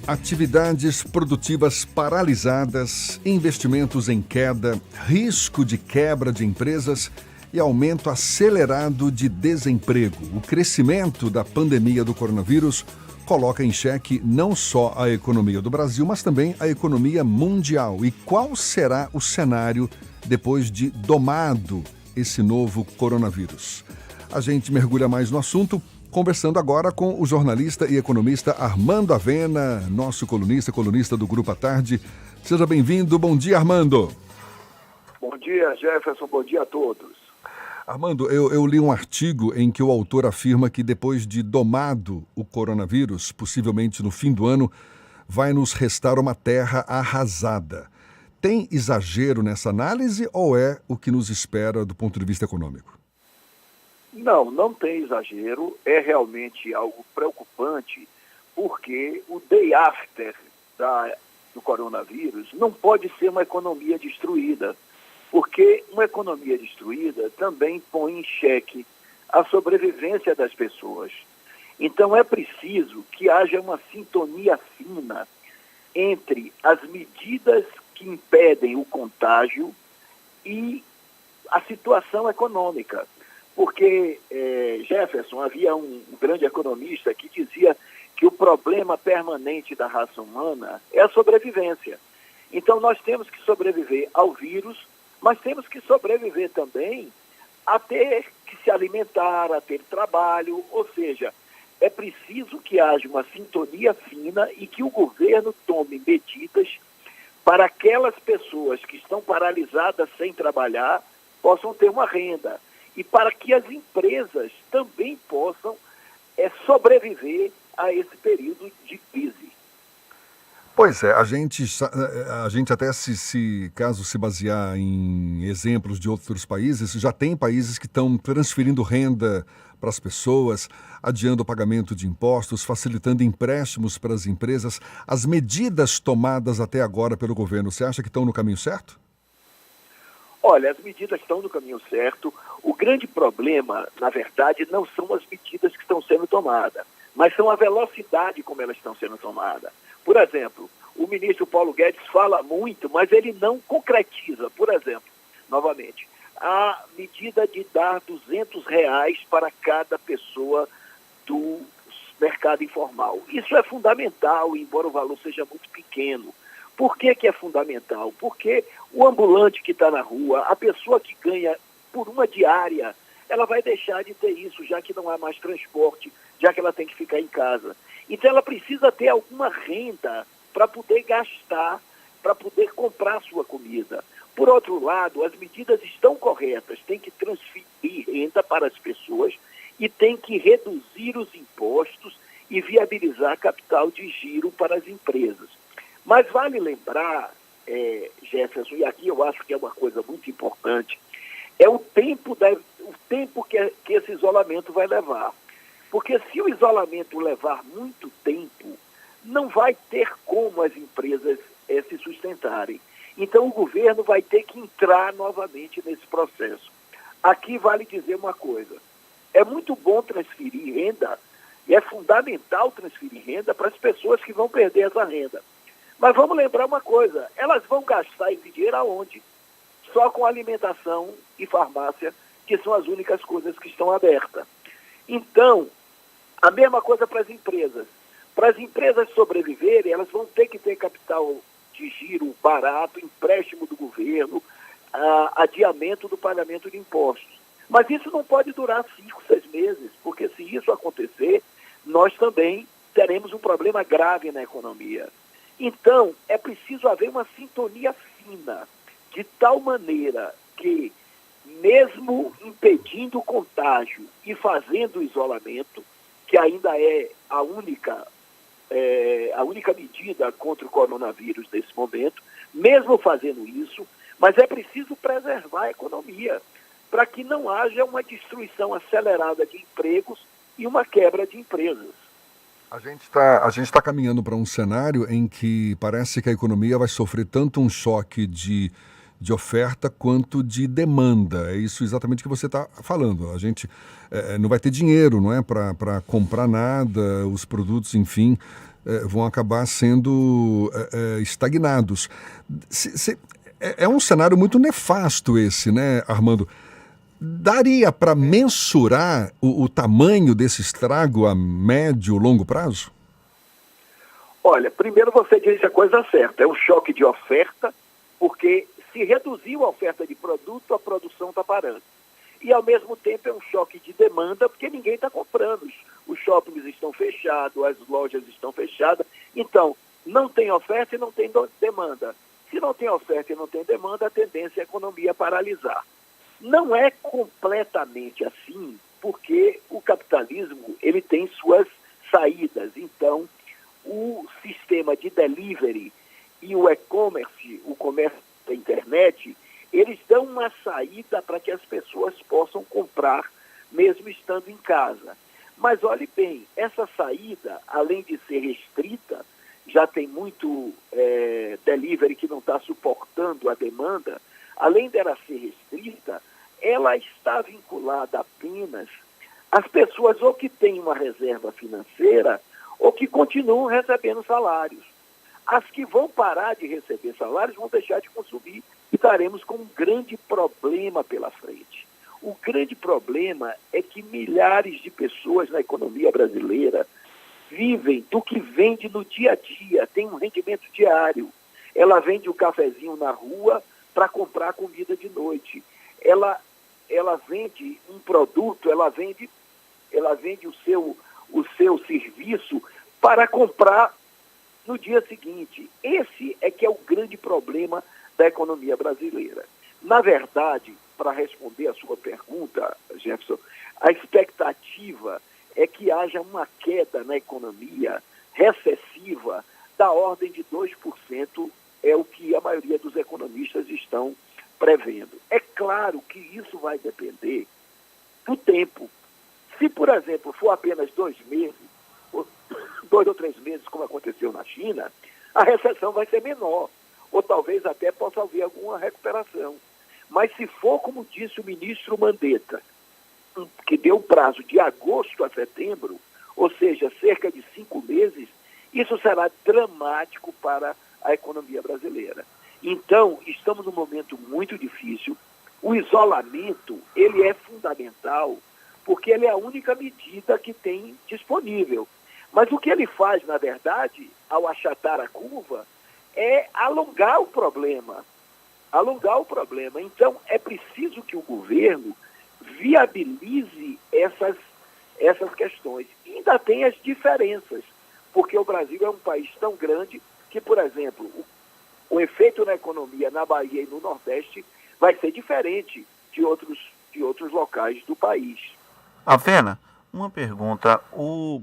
Atividades produtivas paralisadas, investimentos em queda, risco de quebra de empresas e aumento acelerado de desemprego. O crescimento da pandemia do coronavírus coloca em xeque não só a economia do Brasil, mas também a economia mundial. E qual será o cenário depois de domado esse novo coronavírus? A gente mergulha mais no assunto, conversando agora com o jornalista e economista Armando Avena, nosso colunista do Grupo à Tarde. Seja bem-vindo. Bom dia, Armando. Bom dia, Jefferson. Bom dia a todos. Armando, eu li um artigo em que o autor afirma que depois de domado o coronavírus, possivelmente no fim do ano, vai nos restar uma terra arrasada. Tem exagero nessa análise ou é o que nos espera do ponto de vista econômico? Não tem exagero, é realmente algo preocupante, porque o day after do coronavírus não pode ser uma economia destruída, porque uma economia destruída também põe em xeque a sobrevivência das pessoas. Então é preciso que haja uma sintonia fina entre as medidas que impedem o contágio e a situação econômica. Porque, Jefferson, havia um grande economista que dizia que o problema permanente da raça humana é a sobrevivência. Então, nós temos que sobreviver ao vírus, mas temos que sobreviver também a ter que se alimentar, a ter trabalho, ou seja, é preciso que haja uma sintonia fina e que o governo tome medidas para aquelas pessoas que estão paralisadas sem trabalhar possam ter uma renda. E para que as empresas também possam sobreviver a esse período de crise. Pois é, a gente até caso se basear em exemplos de outros países, já tem países que estão transferindo renda para as pessoas, adiando o pagamento de impostos, facilitando empréstimos para as empresas. As medidas tomadas até agora pelo governo, você acha que estão no caminho certo? Olha, as medidas estão no caminho certo. O grande problema, na verdade, não são as medidas que estão sendo tomadas, mas são a velocidade como elas estão sendo tomadas. Por exemplo, o ministro Paulo Guedes fala muito, mas ele não concretiza. Por exemplo, novamente, a medida de dar R$200 para cada pessoa do mercado informal. Isso é fundamental, embora o valor seja muito pequeno. Por que é fundamental? Porque o ambulante que está na rua, a pessoa que ganha por uma diária, ela vai deixar de ter isso, já que não há mais transporte, já que ela tem que ficar em casa. Então ela precisa ter alguma renda para poder gastar, para poder comprar sua comida. Por outro lado, as medidas estão corretas, tem que transferir renda para as pessoas e tem que reduzir os impostos e viabilizar capital de giro para as empresas. Mas vale lembrar, Jefferson, e aqui eu acho que é uma coisa muito importante, é o tempo que esse isolamento vai levar. Porque se o isolamento levar muito tempo, não vai ter como as empresas se sustentarem. Então o governo vai ter que entrar novamente nesse processo. Aqui vale dizer uma coisa, é muito bom transferir renda, e é fundamental transferir renda para as pessoas que vão perder essa renda. Mas vamos lembrar uma coisa, elas vão gastar esse dinheiro aonde? Só com alimentação e farmácia, que são as únicas coisas que estão abertas. Então, a mesma coisa para as empresas. Para as empresas sobreviverem, elas vão ter que ter capital de giro barato, empréstimo do governo, adiamento do pagamento de impostos. Mas isso não pode durar 5, 6 meses, porque se isso acontecer, nós também teremos um problema grave na economia. Então, é preciso haver uma sintonia fina, de tal maneira que, mesmo impedindo o contágio e fazendo o isolamento, que ainda é a única medida contra o coronavírus nesse momento, mesmo fazendo isso, mas é preciso preservar a economia, para que não haja uma destruição acelerada de empregos e uma quebra de empresas. A gente está caminhando para um cenário em que parece que a economia vai sofrer tanto um choque de oferta quanto de demanda. É isso exatamente que você está falando. A gente não vai ter dinheiro, não é, para comprar nada, os produtos, enfim, vão acabar sendo estagnados. É um cenário muito nefasto esse, né, Armando? Daria para mensurar o tamanho desse estrago a médio, longo prazo? Olha, primeiro você disse a coisa certa, é um choque de oferta, porque se reduziu a oferta de produto, a produção está parando. E, ao mesmo tempo, é um choque de demanda, porque ninguém está comprando. Os shoppings estão fechados, as lojas estão fechadas. Então, não tem oferta e não tem demanda. Se não tem oferta e não tem demanda, a tendência é a economia paralisar. Não é completamente assim, porque o capitalismo ele tem suas saídas. Então, o sistema de delivery e o e-commerce, o comércio da internet, eles dão uma saída para que as pessoas possam comprar, mesmo estando em casa. Mas olhe bem, essa saída, além de ser restrita, já tem muito delivery que não está suportando a demanda, além dela ser restrita, ela está vinculada apenas às pessoas ou que têm uma reserva financeira ou que continuam recebendo salários. As que vão parar de receber salários vão deixar de consumir e estaremos com um grande problema pela frente. O grande problema é que milhares de pessoas na economia brasileira vivem do que vende no dia a dia, tem um rendimento diário. Ela vende o cafezinho na rua para comprar comida de noite. Ela vende um produto, ela vende o seu serviço para comprar no dia seguinte. Esse é que é o grande problema da economia brasileira. Na verdade, para responder a sua pergunta, Jefferson, a expectativa é que haja uma queda na economia recessiva da ordem de 2%, é o que a maioria dos economistas estão prevendo. É claro que isso vai depender do tempo. Se, por exemplo, for apenas 2 meses, 2 ou 3 meses, como aconteceu na China, a recessão vai ser menor, ou talvez até possa haver alguma recuperação. Mas se for, como disse o ministro Mandetta, que deu prazo de agosto a setembro, ou seja, cerca de 5 meses, isso será dramático para a economia brasileira. Então, estamos num momento muito difícil. O isolamento, ele é fundamental, porque ele é a única medida que tem disponível. Mas o que ele faz, na verdade, ao achatar a curva, é alongar o problema. Alongar o problema. Então, é preciso que o governo viabilize essas questões. E ainda tem as diferenças, porque o Brasil é um país tão grande que, por exemplo, o efeito na economia na Bahia e no Nordeste vai ser diferente de outros locais do país. Avena, uma pergunta. O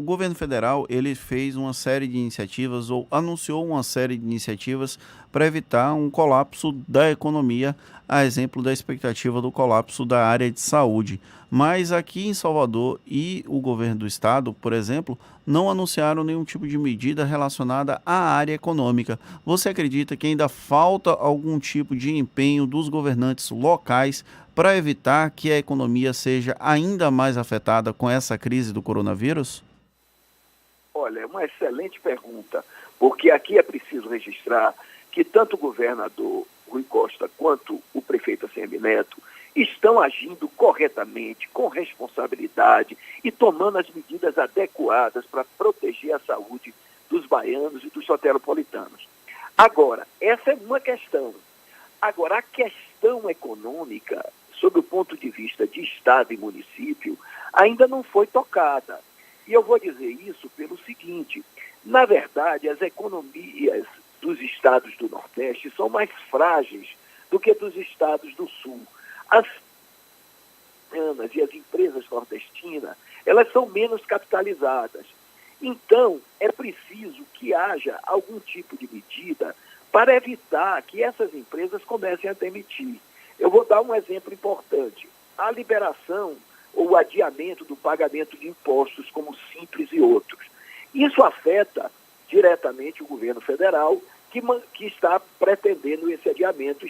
governo federal ele fez uma série de iniciativas ou anunciou uma série de iniciativas para evitar um colapso da economia, a exemplo da expectativa do colapso da área de saúde. Mas aqui em Salvador e o governo do estado, por exemplo, não anunciaram nenhum tipo de medida relacionada à área econômica. Você acredita que ainda falta algum tipo de empenho dos governantes locais para evitar que a economia seja ainda mais afetada com essa crise do coronavírus? Olha, é uma excelente pergunta, porque aqui é preciso registrar que tanto o governador Rui Costa quanto o prefeito ACM Neto estão agindo corretamente, com responsabilidade e tomando as medidas adequadas para proteger a saúde dos baianos e dos soteropolitanos. Agora, essa é uma questão. Agora, a questão econômica, sob o ponto de vista de Estado e município, ainda não foi tocada. E eu vou dizer isso pelo seguinte: na verdade, as economias dos estados do Nordeste são mais frágeis do que dos estados do Sul. As e as empresas nordestinas, elas são menos capitalizadas. Então, é preciso que haja algum tipo de medida para evitar que essas empresas comecem a demitir. Eu vou dar um exemplo importante. A liberação ou o adiamento do pagamento de impostos, como Simples e outros. Isso afeta diretamente o governo federal, que está pretendendo esse adiamento,